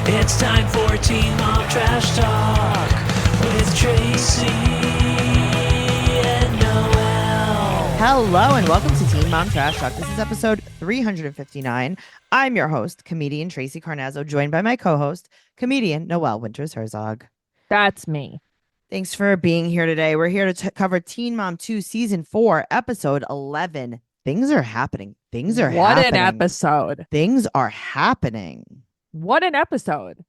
It's time for Teen Mom Trash Talk with Tracey and Noelle. Hello and welcome to Teen Mom Trash Talk. This is episode 359. I'm your host, comedian Tracey Carnazzo, joined by my co-host, comedian Noelle Winters Herzog. That's me. Thanks for being here today. We're here to cover Teen Mom 2 Season 4, Episode 11. Things are happening. What an episode. Things are happening. What an episode.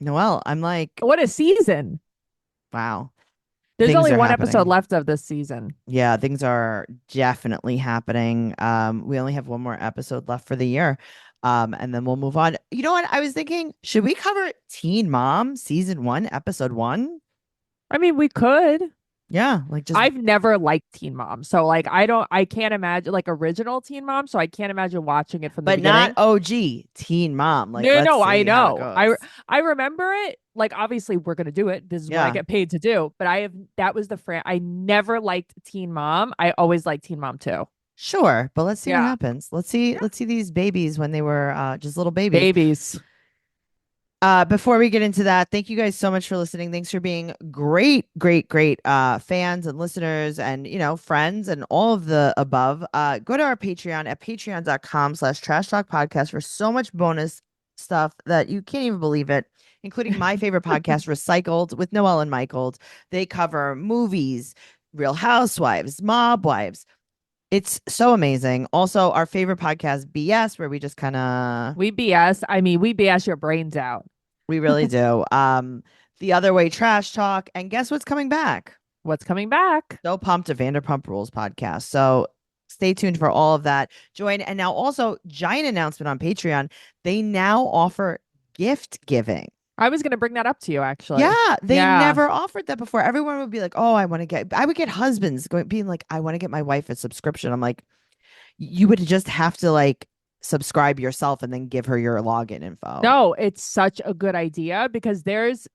Noelle, I'm like, what a season. wow. There's Things only are one happening. episode left of this season. Yeah, things are definitely happening. We only have one more episode left for the year. And then we'll move on. You know what? I was thinking, should we cover Teen Mom Season 1, Episode 1? I mean, we could. Yeah, like just I've never liked Teen Mom. So like I can't imagine like original Teen Mom. So I can't imagine watching it from the beginning. not OG Teen Mom. Like, no, I see how it know. goes. I remember it. Like obviously we're gonna do it. This is what I Yeah. get paid to do. But that was I never liked Teen Mom. I always liked Teen Mom 2. Sure, but let's see what Yeah. happens. Let's see these babies when they were just little babies. Babies. Before we get into that, thank you guys so much for listening. Thanks for being great fans and listeners and, you know, friends and all of the above. Go to our Patreon at patreon.com/trash talk podcast for so much bonus stuff that you can't even believe it, including my favorite podcast, Recycled, with Noelle and Michael. They cover movies, Real Housewives, Mob Wives. It's so amazing. Also, our favorite podcast, BS, where we just kind of We BS. I mean, we BS your brains out. we really do. The Other Way Trash Talk. And guess what's coming back? What's coming back? So pumped, a Vanderpump Rules podcast. So stay tuned for all of that. Join. And now also, giant announcement on Patreon. They now offer gift giving. I was going to bring that up to you, actually. Yeah, they Yeah. never offered that before. Everyone would be like, "Oh, I would get husbands being like, I want to get my wife a subscription." I'm like, you would just have to like subscribe yourself and then give her your login info. No, it's such a good idea because there's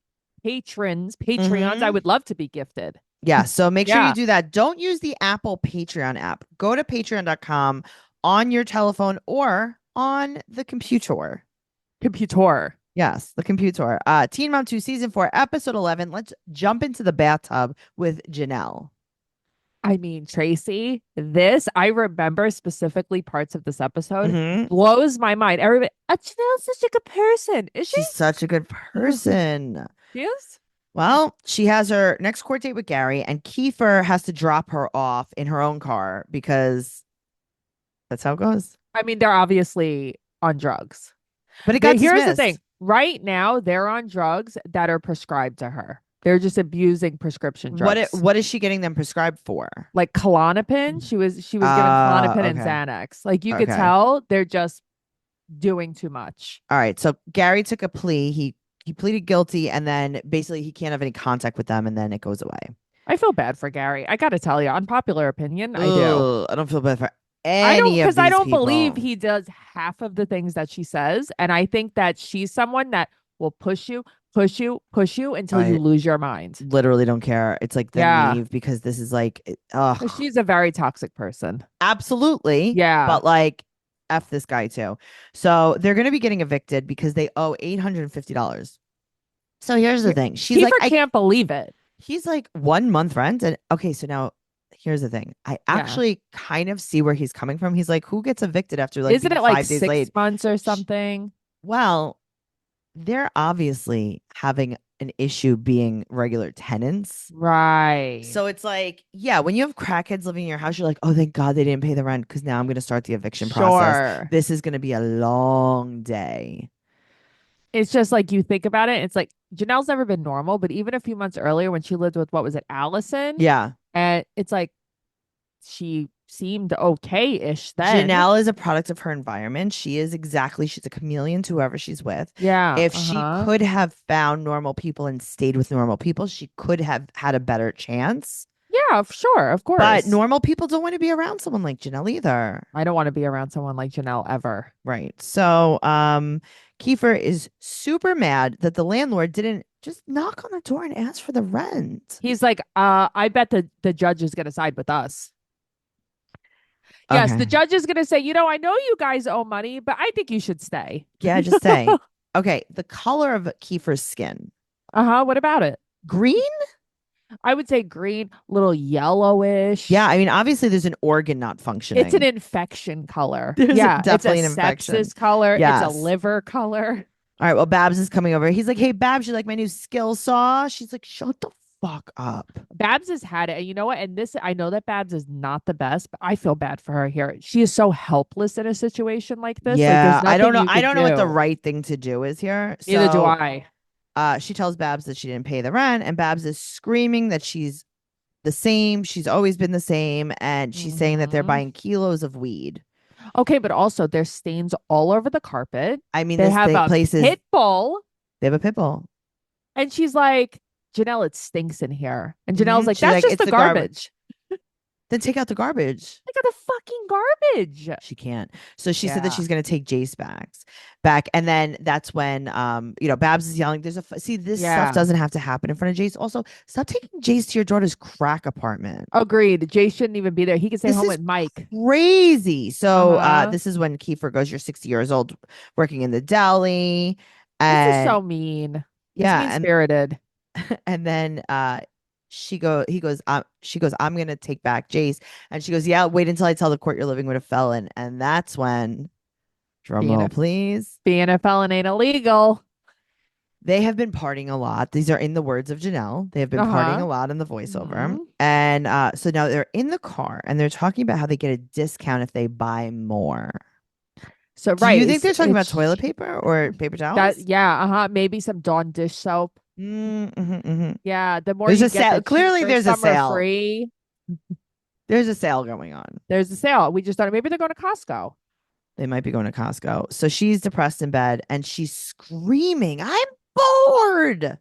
Patreons Mhm. I would love to be gifted. Yeah, so make sure Yeah. you do that. Don't use the Apple Patreon app. Go to patreon.com on your telephone or on the computer. Computer. Yes, the computer. Teen Mom 2 Season 4, Episode 11. Let's jump into the bathtub with Janelle. I mean, Tracey, I remember specifically parts of this episode. Mhm. Blows my mind. Everybody, Janelle's such a good person. Is she? She's such a good person. She is? Well, she has her next court date with Gary, and Kiefer has to drop her off in her own car because that's how it goes. I mean, they're obviously on drugs. But it got Here's the dismissed. thing. Right now, they're on drugs that are prescribed to her. They're just abusing prescription drugs. What is she getting them prescribed for? Like Klonopin? She was given Klonopin and okay. Xanax. Like you could Okay. tell they're just doing too much. All right. So Gary took a plea. He pleaded guilty, and then basically he can't have any contact with them, and then it goes away. I feel bad for Gary. I got to tell you, unpopular opinion, I do. Ugh, I don't feel bad for any of Because these I don't people. believe he does half of the things that she says, and I think that she's someone that will push you until you I- lose your mind. Literally don't care. It's like then Yeah. leave because this is like, ugh. She's a very toxic person. Absolutely. Yeah. But like, F this guy too. So they're going to be getting evicted because they owe $850. So here's the thing. She's Kiefer like, can't believe it. he's like 1 month rent. And okay, so now here's the thing. I actually kind of see where he's coming from. He's like, who gets evicted after like Isn't being it like 5 days 6 late? months or something? Well, they're obviously having an issue being regular tenants. Right. So it's like, yeah, when you have crackheads living in your house, you're like, oh, thank God they didn't pay the rent because now I'm going to start the eviction process. Sure. This is going to be a long day. It's just like you think about it. It's like Janelle's never been normal, but even a few months earlier when she lived with, what was it, Allison? Yeah. And it's like she seemed okay-ish then. Janelle is a product of her environment. She's a chameleon to whoever she's with. Yeah. If she could have found normal people and stayed with normal people, she could have had a better chance. Yeah, sure, of course. But normal people don't want to be around someone like Janelle either. I don't want to be around someone like Janelle ever. Right. So Kiefer is super mad that the landlord didn't just knock on the door and ask for the rent. He's like, I bet the judge is gonna side with us. Yes, Okay. the judge is gonna say, I know you guys owe money, but I think you should stay. Yeah, just say. Okay, the color of Kiefer's skin. What about it? Green? I would say green, little yellowish. Yeah, I mean, obviously there's an organ not It's functioning. an infection color. There's Yeah, it's a definitely an infection. sepsis color. It's a Yes. liver color. All right, well, Babs is coming over. He's like, hey, Babs, you like my new skill saw? She's like, shut the fuck up. Babs has had it. And you know what? And this, I know that Babs is not the best, but I feel bad for her here. She is so helpless in a situation like this. Like, Yeah, there's I don't nothing know. you I could don't know what the do. right thing to do is here. Neither do So I. she tells Babs that she didn't pay the rent, and Babs is screaming that she's the same. She's always been the same. And she's saying that they're Mhm. buying kilos of weed. Okay, but also there's stains all over the carpet. I mean, They this have a place is, pit bull. they have a pit bull. And she's like, Janelle, it stinks in here. And Janelle's like, She's that's like, just it's the the garbage. garbage. Then take out the garbage. Look at the fucking garbage. She can't. So she said that Yeah. she's going to take Jace back. And then that's when, Babs is yelling. See, this Yeah. stuff doesn't have to happen in front of Jace. Also, stop taking Jace to your daughter's crack apartment. Agreed. Jay shouldn't even be there. He can stay This home is with Mike. Crazy. So Uh-huh. this is when Kiefer goes, you're 60 years old, working in the deli. This is And so mean. It's yeah, mean-spirited. and then she goes, I'm gonna take back Jace. And she goes, yeah, wait until I tell the court you're living with a felon. And that's when, drum Being roll, a- please. Being a felon ain't illegal. They have been partying a lot. These are in the words of Janelle. They have been partying a lot in the voiceover. Mhm. And so now they're in the car and they're talking about how they get a discount if they buy more. So Do you think they're talking about toilet paper or paper towels? Maybe some Dawn dish soap. Mm-hmm. Yeah, the more There's you a get, sale. the Clearly, cheaper. there's a Some are sale. free. There's a sale going on. There's a sale. We just thought maybe they're going to Costco. They might be going to Costco. So she's depressed in bed and she's screaming, I'm bored.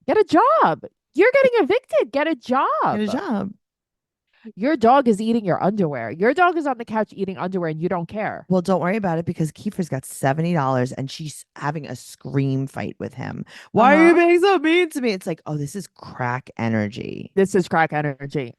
Get a job. You're getting evicted. Get a job. Get a job. Your dog is eating your underwear. Your dog is on the couch eating underwear and you don't care. Well, don't worry about it because Kiefer's got $70 and she's having a scream fight with him. Why are you being so mean to me? It's like, oh, this is crack energy. This is crack energy.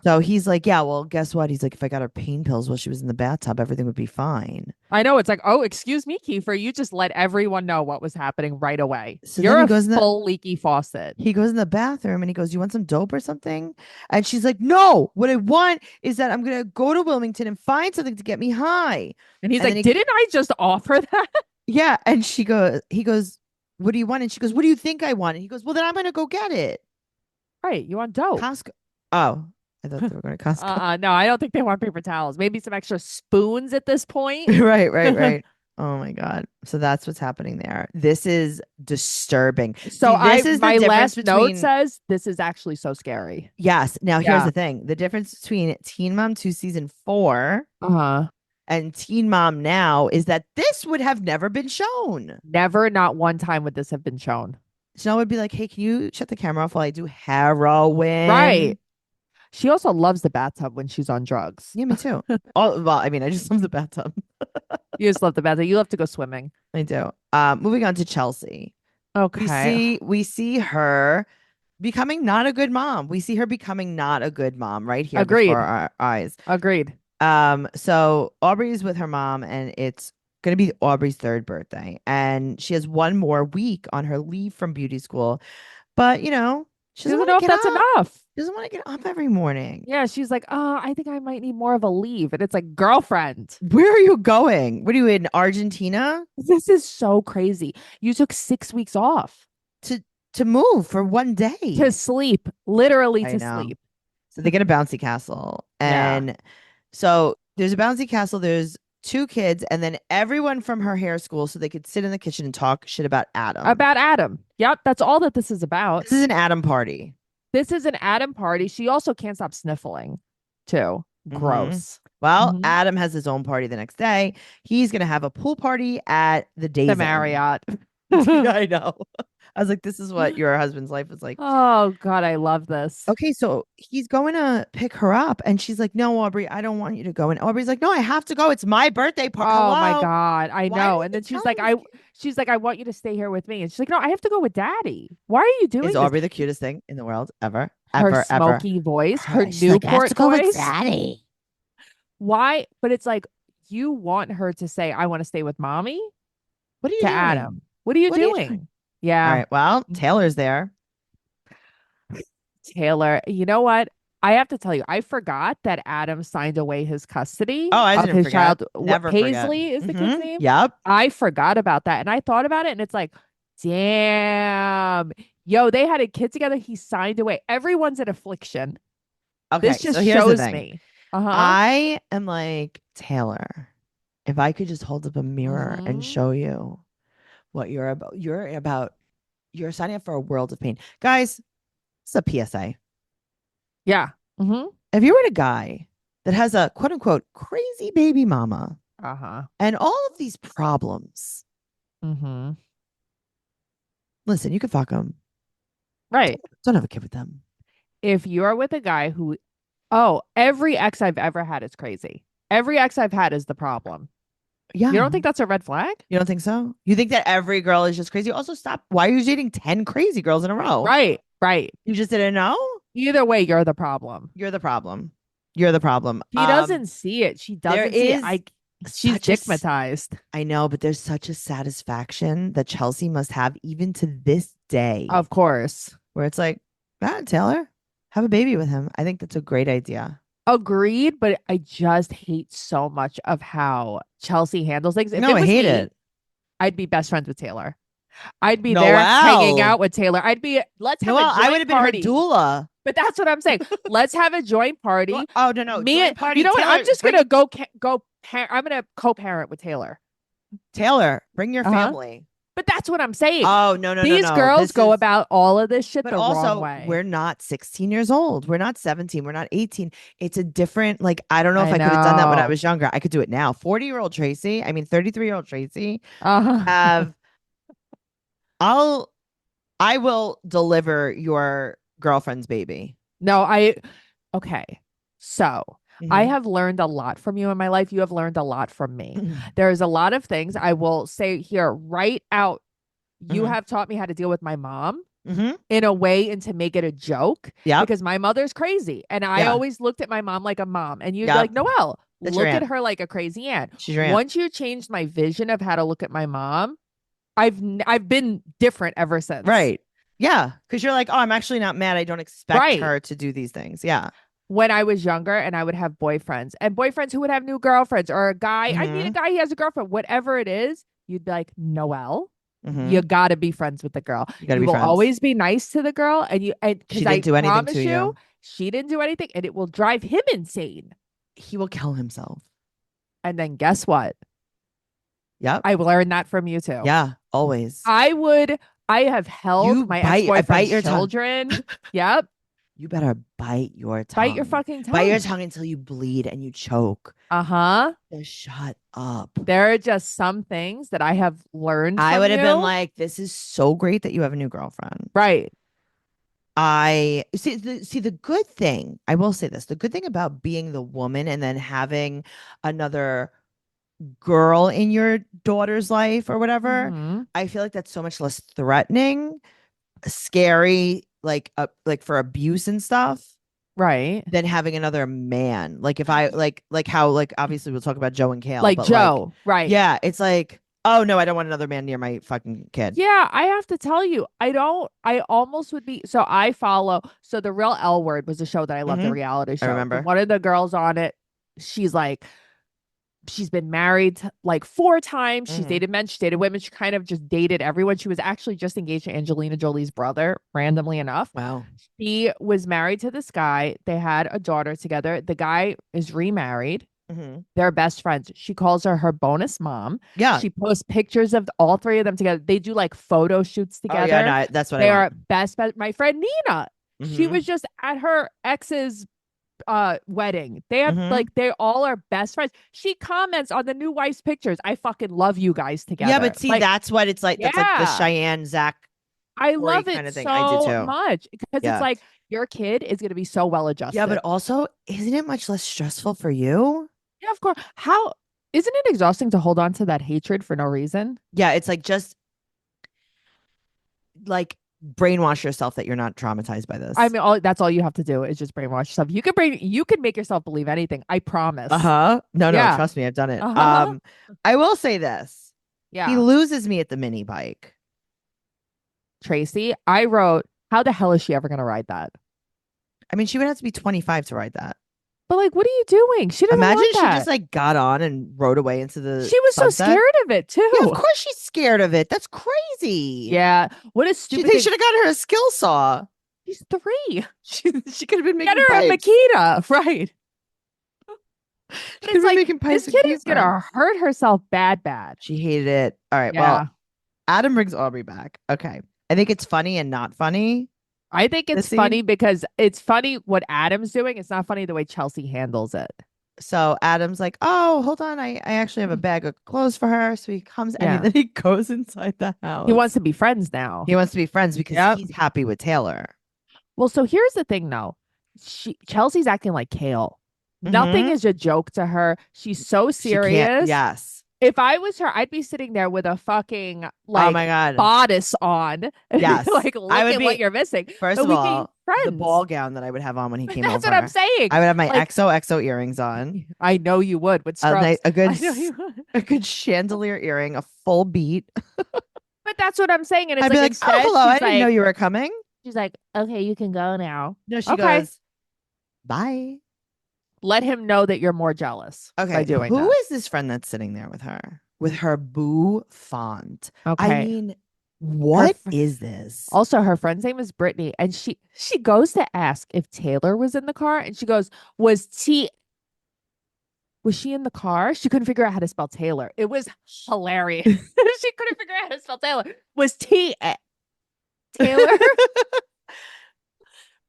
So he's like, yeah, well, guess what? He's like, if I got her pain pills while she was in the bathtub, everything would be fine. I know. It's like, oh, excuse me, Kiefer. You just let everyone know what was happening right away. So You're then a full leaky faucet. He goes in the bathroom and he goes, you want some dope or something? And she's like, no, what I want is that I'm going to go to Wilmington and find something to get me high. And he's like, didn't I just offer that? Yeah. And he goes, what do you want? And she goes, what do you think I want? And he goes, well, then I'm going to go get it. Right. You want dope. Costco. Oh, I thought they were going to Costco. No, I don't think they want paper towels. Maybe some extra spoons at this point. Right. Oh my God. So that's what's happening there. This is disturbing. So my last note says this is actually so scary. Yes. Now here's the thing. The difference between Teen Mom 2 season 4 and Teen Mom now is that this would have never been shown. Never, not one time would this have been shown. Chanel would be like, hey, can you shut the camera off while I do heroin? Right. She also loves the bathtub when she's on drugs. Yeah, me too. Well, I mean, I just love the bathtub. You just love the bathtub. You love to go swimming. I do. Moving on to Chelsea. Okay. We see her becoming not a good mom. We see her becoming not a good mom right here before our eyes. Agreed. So Aubrey's with her mom, and it's going to be Aubrey's 3rd birthday, and she has one more week on her leave from beauty school, but she doesn't know if that's enough. She doesn't want to get up every morning. Yeah, she's like, I think I might need more of a leave. And it's like, girlfriend, where are you going? What are you in Argentina? This is so crazy. You took 6 weeks off to move for one day. To sleep. Literally to sleep. So they get a bouncy castle. And so there's a bouncy castle. There's 2 kids and then everyone from her hair school so they could sit in the kitchen and talk shit about Adam. Yep. That's all that this is about. This is an Adam party. She also can't stop sniffling too. Gross. Well, Adam has his own party the next day. He's going to have a pool party at the Marriott. I know. I was like, this is what your husband's life is like. Oh, God, I love this. Okay, so he's going to pick her up. And she's like, no, Aubrey, I don't want you to go. And Aubrey's like, no, I have to go. It's my birthday party. Oh, my God. I know. And then she's like, I want you to stay here with me. And she's like, no, I have to go with daddy. Why are you doing this? Is Aubrey the cutest thing in the world ever? Her smoky voice, her Newport voice. Daddy. Why? But it's like, you want her to say, I want to stay with mommy? What are you to doing? Adam? What are you What are you doing? doing? All Yeah. right. Well, Mhm. Taylor's there. Taylor, you know what? I have to tell you, I forgot that Adam signed away his custody Oh, I of didn't his forget. child. Never forget. Paisley is the kid's name. Yep. I forgot about that. And I thought about it and it's like, damn. Yo, they had a kid together. He signed away. Everyone's in affliction. This Okay. just So here's the shows thing. me. Uh-huh. I am like, Taylor, if I could just hold up a mirror and Mhm. show you what you're signing up for a world of pain. Guys, it's a PSA. Yeah. Mm-hmm. If you were a guy that has a quote unquote crazy baby mama Uh-huh. and all of these problems, Mm-hmm. listen, you can fuck them. Right. Don't have a kid with them. If you're with a guy who, oh, every ex I've ever had is crazy. Every ex I've had is the problem. Yeah. You don't think that's a red flag? You don't think so? You think that every girl is just crazy? Also, stop. Why are you dating 10 crazy girls in a row? Right. Right. You just didn't know? Either way, you're the problem. You're the problem. You're the problem. She doesn't see it. She there doesn't see it. is She's such a s- stigmatized. I know, but there's such a satisfaction that Chelsea must have even to this day, Of course. where it's like, Taylor, have a baby with him. I think that's a great idea. Agreed, but I just hate so much of how Chelsea handles things. If No, it I was hate me, it. I'd be best friends with Taylor. I'd be there hanging Noelle. out with Taylor. I'd be, let's have Noelle, a joint I would have been party. her doula. But that's what I'm saying. Let's have a joint party. Oh, no. Me joint and party. you know what? Taylor, I'm just gonna go. I'm gonna co-parent with Taylor. Taylor, bring your Uh-huh. family. But that's what I'm saying. Oh, no. These girls This go is- about all of this shit But the wrong also, way. we're not 16 years old. We're not 17. We're not 18. It's a different, like, I don't know if I I could have done that when I know. was younger. I could do it now. 40-year-old Tracy, 33-year-old Tracy, Uh-huh. have, I will deliver your girlfriend's baby. No, okay. So I Mhm. have learned a lot from you in my life. You have learned a lot from me. Mhm. There's a lot of things I will say here right out. You Mhm. have taught me how to deal with my mom Mhm. in a way and to make it a joke. Yep. Because my mother's crazy. And I Yeah. always looked at my mom like a mom. And you'd be Yep. like, Noelle, That's your look at aunt. her like a crazy aunt. She's your aunt. Once you changed my vision of how to look at my mom, I've been different ever since. Right. Yeah. Because you're like, oh, I'm actually not mad. I don't expect Right. her to do these things. Yeah. When I was younger and I would have boyfriends and boyfriends who would have new girlfriends or a guy, I meet a Mhm. guy, he has a girlfriend, whatever it is, you'd be like, Noelle, Mhm. you gotta be friends with the girl. You gotta You be will friends. always be nice to the girl, and She because didn't I do anything promise to you. she didn't do anything, and it will drive him insane. He will kill himself. And then guess what? Yep. I learned that from you too. Yeah. Always. I have held You my bite your ex-boyfriend's tongue. children. Yep. You better bite your tongue. Bite your fucking tongue. Bite your tongue until you bleed and you choke. Uh-huh. Just shut up. There are just some things that I have learned I from would have been you. like, this is so great that you have a new girlfriend. Right. I see the good thing. I will say this. The good thing about being the woman and then having another girl in your daughter's life or whatever, Mhm. I feel like that's so much less threatening, scary, like for abuse and stuff Right. than having another man. Like if I like how like obviously we'll talk about Joe and Kale, Like but Joe. Right. yeah, it's like, oh no, I don't want another man near my fucking kid. Yeah, I have to tell you, I almost would be. So I follow. So the Real L Word was a show that I loved, a Mhm. reality show. remember. One of the girls on it, she's like, she's been married like 4 times. She's Mhm. dated men, she dated women. She kind of just dated everyone. She was actually just engaged to Angelina Jolie's brother, randomly enough. Wow. She was married to this guy. They had a daughter together. The guy is remarried. Mhm. They're best friends. She calls her bonus mom. Yeah. She posts pictures of all 3 of them together. They do like photo shoots Oh together. yeah, no, that's what They I are want. best. My friend Nina, she Mhm. was just at her ex's wedding. They have Mhm. like they all are best friends. She comments on the new wife's pictures. I fucking love you guys together. Yeah, but see, like, that's what it's like. That's like the yeah. Cheyenne Zach I Corey love kind it of thing. I do so too. much because Yeah. it's like your kid is gonna be so well adjusted. Yeah, but also, isn't it much less stressful for you? yeah, of course. How isn't it exhausting to hold on to that hatred for no reason? Yeah, it's like just like brainwash yourself that you're not traumatized by this. I mean, that's all you have to do is just brainwash yourself. You can make yourself believe anything. I promise. No, Yeah. trust me, I've done it. Uh-huh. I will say this. Yeah. He loses me at the mini bike. Tracey, I wrote, how the hell is she ever going to ride that? I mean, she would have to be 25 to ride that. But like, what are you doing? She doesn't Imagine want she that. just like got on and rode away into the She was so sunset. scared of it too. Yeah, of course she's scared of it. That's crazy. Yeah. What a She, stupid they thing. should have got her a skill saw. She's 3. She could have been making Get her pipes. a Makita, right? But Could've it's been like, making pipes this and kid is keys on. gonna hurt herself bad. She hated it. All right. Yeah. Well, Adam brings Aubrey back. Okay. I think it's funny and not funny. I think it's scene? funny because it's funny what Adam's doing. It's not funny the way Chelsea handles it. So Adam's like, oh, hold on. I actually have a bag of clothes for her. So he comes Yeah. and then he goes inside the house. He wants to be friends now. He wants to be friends because Yep. he's happy with Taylor. Well, so here's the thing though. Chelsea's acting like Kale. Nothing is a joke to her. She's so She can't- serious. Yes. If I was her, I'd be sitting there with a fucking Oh like my God. bodice on. Yes. Like look I would at be- what you're missing. First But of we can be all, the friends. ball gown that I would have on when he came That's over. what I'm saying. I would have my Like- XOXO earrings on. I know you would with A, scrubs. nice, a good I know you would. a good chandelier earring, a full beat. But that's what I'm saying. And it's I'd be like, instead, oh, hello. I she's didn't know like- you were coming. She's like, okay, you can go now. No, she Okay. goes, bye. Let him know that you're more jealous Okay. by doing Who that. is this friend that's sitting there with her? With her boo font. Okay. I mean, what fr- is this? Also, her friend's name is Brittany, and she goes to ask if Taylor was in the car, and she goes, Was she in the car? She couldn't figure out how to spell Taylor. It was hilarious. She couldn't figure out how to spell Taylor. Was Taylor?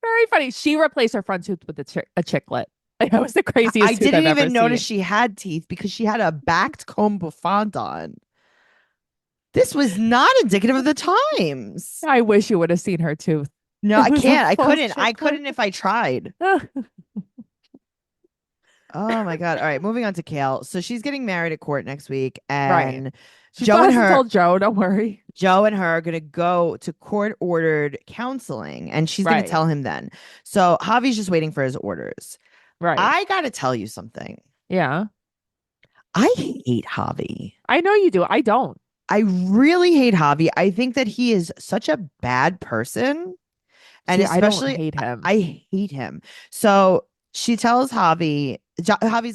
Very funny. She replaced her front tooth with a chiclet. Like, that was the craziest. I tooth didn't I've even ever notice seen. she had teeth because she had a backed comb bouffant on. This was not indicative of the times. I wish you would have seen her tooth. No, I It was a can't. I full couldn't. I chiclet. couldn't if I tried. Oh my God. All right, moving on to Kale. So she's getting married at court next week, and She Joe still and hasn't her told Joe. Don't worry. Joe and her are gonna go to court-ordered counseling, and she's gonna Right. tell him then. So Javi's just waiting for his orders. Right. I gotta tell you something. Yeah. I hate Javi. I know you do. I don't. I really hate Javi. I think that he is such a bad person. And See, especially I don't hate him. I hate him. So she tells Javi's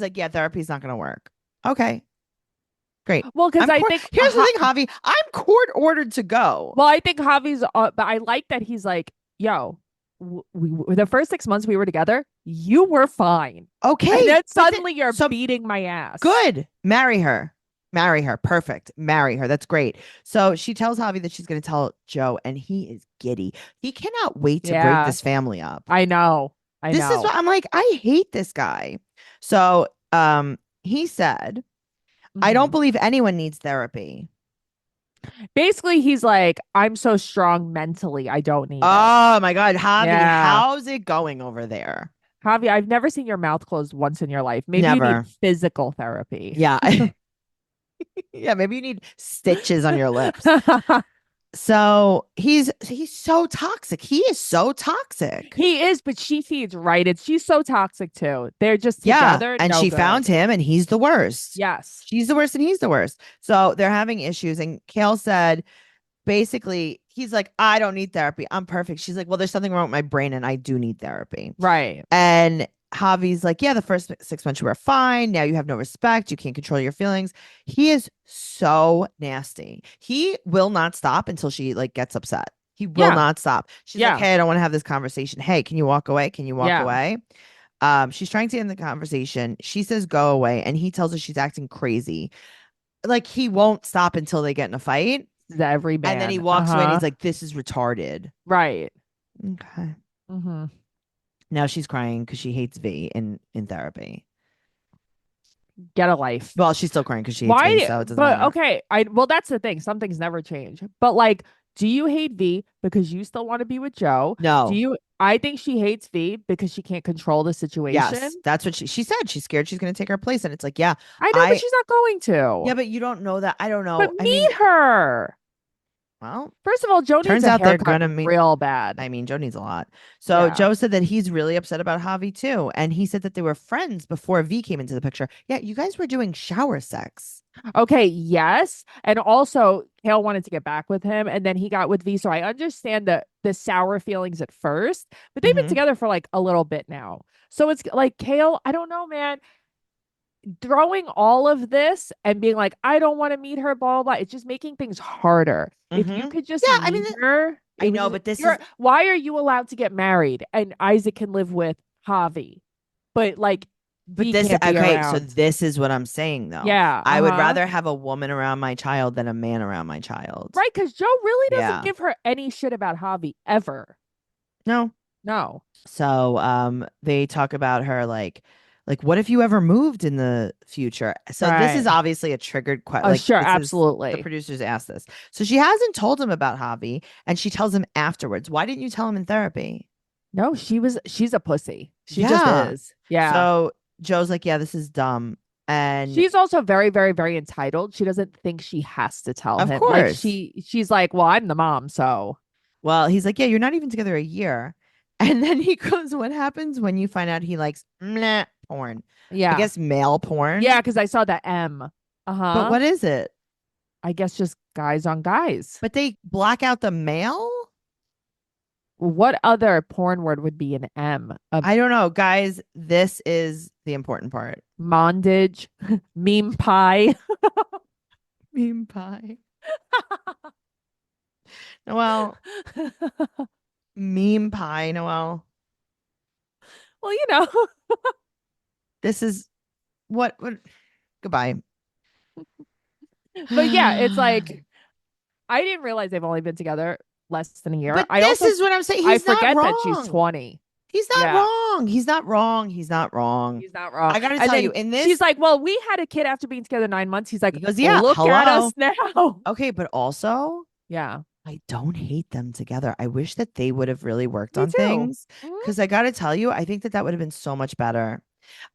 like, yeah, therapy's not gonna work. Okay. Great. Well, because I think here's the thing, Javi. I'm court ordered to go. Well, I think Javi's, but I like that he's like, yo, the first 6 months we were together, you were fine. Okay. And then but then- suddenly you're so- beating my ass. Good. Marry her. Marry her. Perfect. Marry her. That's great. So she tells Javi that she's going to tell Joe, and he is giddy. He cannot wait to break Yeah. this family up. I know. This is what I'm like. I hate this guy. So he said, I don't Mhm. believe anyone needs therapy. Basically, he's like, I'm so strong mentally. I don't need it. Oh my God, Javi, Yeah. how's it going over there? Javi, I've never seen your mouth closed once in your life. Maybe you Never. need physical therapy. Yeah. Yeah, maybe you need stitches on your lips. So he's so toxic. He is so toxic. He is, but she feeds right. She's so toxic too. They're just Yeah. together. And no she good. found him and he's the worst. Yes. She's the worst and he's the worst. So they're having issues. And Kale said, basically, he's like, I don't need therapy. I'm perfect. She's like, well, there's something wrong with my brain and I do need therapy. Right. And Javi's like, yeah, the first 6 months you were fine. Now you have no respect. You can't control your feelings. He is so nasty. He will not stop until she like gets upset. He will Yeah. not stop. She's Yeah. like, hey, I don't want to have this conversation. Hey, can you walk away? Can you walk Yeah. away? She's trying to end the conversation. She says, go away. And he tells her she's acting crazy. Like he won't stop until they get in a fight. Every man. And then he walks away and Uh-huh. he's like, this is retarded. Right. Okay. Mm-hmm. Now she's crying because she hates V in therapy. Get a life. Well, she's still crying because she hates Why? V, so it doesn't But matter. okay, well, that's the thing. Some things never change. But like, do you hate V because you still want to be with Joe? No. Do you? I think she hates V because she can't control the situation. Yes, that's what she said. She's scared she's going to take her place, and it's like, yeah, I know, but she's not going to. yeah, but you don't know that. I don't know. But I meet mean, her. Well, First of all, Joe needs turns a out they're haircut gonna meet. real bad. I mean, Joe needs a lot. So Yeah. Joe said that he's really upset about Javi too. And he said that they were friends before V came into the picture. Yeah, you guys were doing shower sex. Okay, yes. And also, Kale wanted to get back with him, and then he got with V. So I understand the sour feelings at first, but they've been Mhm. together for like a little bit now. So it's like Kale, I don't know, man. Throwing all of this and being like, I don't want to meet her, blah, blah, blah. It's just making things harder. If you Mhm. could just Yeah, I mean, meet her, I it know, was but this you're is why are you allowed to get married and Isaac can live with Javi, but like but V this can't be okay, so around. this is what I'm saying though. Yeah, I would rather have a woman around my child than a man around my child. right, because Joe really doesn't Yeah. give her any shit about Javi ever. No. No. So they talk about her like what if you ever moved in the future? So this is Right. obviously a triggered question. Oh, Like sure, this is the absolutely. producers asked this. So she hasn't told him about Javi and she tells him afterwards. Why didn't you tell him in therapy? No, she's a pussy. She just Yeah. is. Yeah. So Joe's like, yeah, this is dumb. And She's also very, very, very entitled. She doesn't think she has to tell of him. Like course. she's like, well, I'm the mom, so Well, he's like, yeah, you're not even together a year. And then he goes, what happens when you find out he likes meh, porn? I yeah. guess male porn. Yeah, because I saw that M. But Uh-huh. what is it? I guess just guys on guys. But they black out the male? What other porn word would be an M? A I don't know, guys. This is the important part. mondage, meme pie. Meme pie. Noelle, meme pie, Noelle. Well, you know. This is what goodbye. But yeah, it's like I didn't realize they've only been together less than a year. But I this also is what I'm saying. I He's not forget that she's wrong. 20. He's not Yeah. wrong. He's not wrong. He's not wrong. He's not wrong. I gotta And tell then you, in this, she's like, well, we had a kid after being together 9 months. He's like, he goes, yeah, look at hello. us now. Okay, but also, Yeah. I don't hate them together. I wish that they would have really worked Me on too. things Mhm. because I gotta tell you, I think that would have been so much better.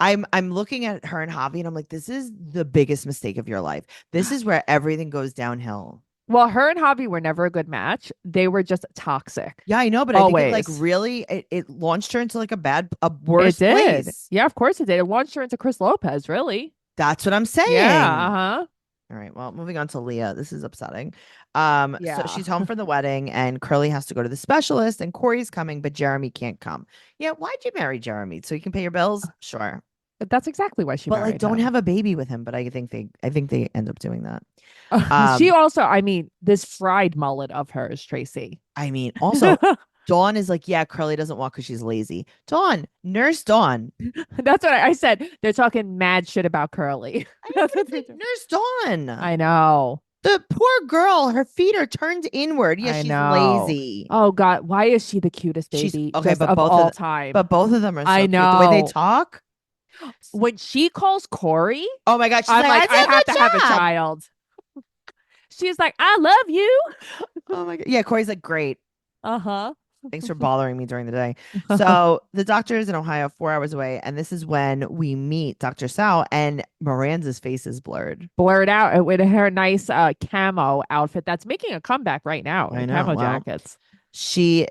I'm looking at her and Javi, and I'm like, this is the biggest mistake of your life. This is where everything goes downhill. Well, her and Javi were never a good match. They were just toxic. Yeah, I know, but I think it like Always. really it launched her into like a It worse did. place. Yeah, of course it did. It launched her into Chris Lopez, really. That's what I'm saying. Yeah. Uh-huh. All right. Well, moving on to Leah. This is upsetting. So Yeah. she's home from the wedding and Curly has to go to the specialist and Corey's coming, but Jeremy can't come. Yeah, why'd you marry Jeremy? So you can pay your bills? Sure. But that's exactly why she But like married don't him. have a baby with him, but I think they end up doing that. She Um, also, I mean, this fried mullet of hers, Tracy. I mean, also Dawn is like, yeah, Curly doesn't walk because she's lazy. Dawn, nurse Dawn. That's what I said. They're talking mad shit about Curly. That's what they're doing. Nurse Dawn. I know. The poor girl, her feet are turned inward. Yeah, I she's know. lazy. Oh God, why is she the cutest She's baby okay, just but of both all of time? But both of them are so I cute. The way they know. talk. When she calls Corey, Oh my God. She's I'm like, I took have the to have a job." child. She's like, I love you. Oh my God. Yeah, Corey's like, great. Uh-huh. Thanks for bothering me during the day. So the doctor is in Ohio, 4 hours away. And this is when we meet Dr. Sal and Miranda's face is blurred. Blurred out with her nice camo outfit that's making a comeback right now. I The know, camo wow. jackets. She is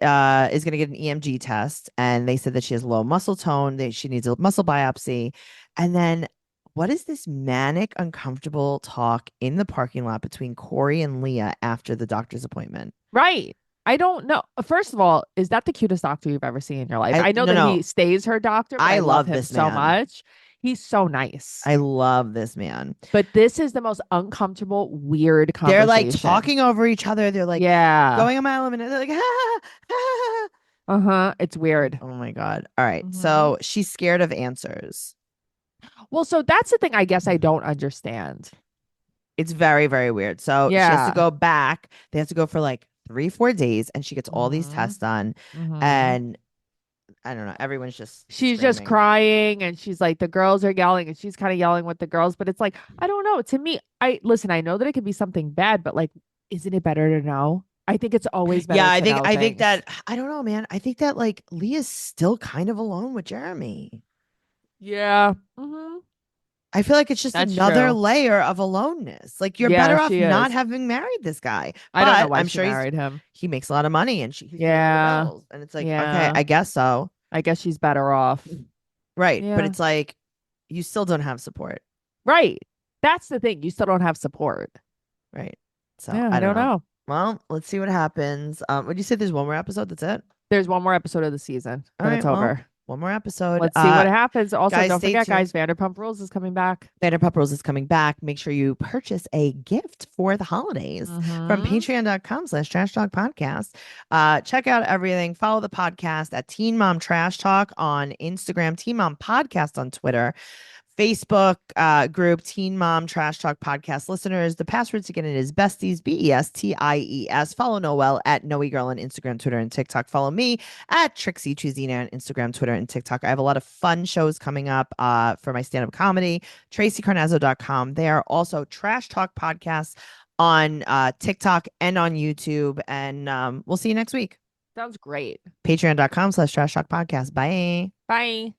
going to get an EMG test. And they said that she has low muscle tone. She needs a muscle biopsy. And then what is this manic, uncomfortable talk in the parking lot between Corey and Leah after the doctor's appointment? Right. I don't know. First of all, is that the cutest doctor you've ever seen in your life? I know no. he stays her doctor, but I I love love him this so man. much. He's so nice. I love this man. But this is the most uncomfortable, weird They're like conversation. talking over each other. They're like yeah. going a mile a minute. They're like, ha, ha. Uh-huh. It's weird. Oh my God. All right. Mhm. So she's scared of answers. Well, so that's the thing I guess I don't understand. It's very, very weird. So she has Yeah. to go back. They have to go for like 3-4 days and she gets all these Mhm. tests done. Mhm. And I don't know. Everyone's just She's just screaming. crying and she's like, the girls are yelling and she's kind of yelling with the girls, but it's like, I don't know. To me, I know that it could be something bad, but like, isn't it better to know? I think it's always better. Yeah, to know I think things. that I don't know, man. I think that like Leah's still kind of alone with Jeremy. Yeah. Mhm. I feel like it's just That's another true. layer of aloneness. Like you're Yeah, better off she not is. having married this guy. I don't know But why I'm she sure married him. he makes a lot of money and he's paying all the Yeah. bills. And it's like, okay, Yeah. I guess so. I guess she's better off. Right. But Yeah. it's like you still don't have support. Right. That's the thing. You still don't have support. Right. So Yeah, I I don't don't know. know. Well, let's see what happens. Would you say there's one more episode? That's it? There's one more episode of the season. All Then right. it's Well, over. one more episode. Let's see what happens. Also, Guys, don't stay forget, tuned. guys, Vanderpump Rules is coming back. Vanderpump Rules is coming back. Make sure you purchase a gift for the holidays from Mhm. patreon.com/trash talk podcast. Check out everything. Follow the podcast at Teen Mom Trash Talk on Instagram, Teen Mom Podcast on Twitter, Facebook group Teen Mom Trash Talk Podcast listeners. The password to get in is besties, BESTIES. Follow Noelle at Noe Girl on Instagram, Twitter, and TikTok. Follow me at Trixie Chuzina on Instagram, Twitter, and TikTok. I have a lot of fun shows coming up for my stand-up comedy, TraceyCarnazzo.com. They are also Trash Talk podcasts on TikTok and on YouTube. And we'll see you next week. Sounds great. Patreon.com/Trash Talk Podcast. Bye. Bye.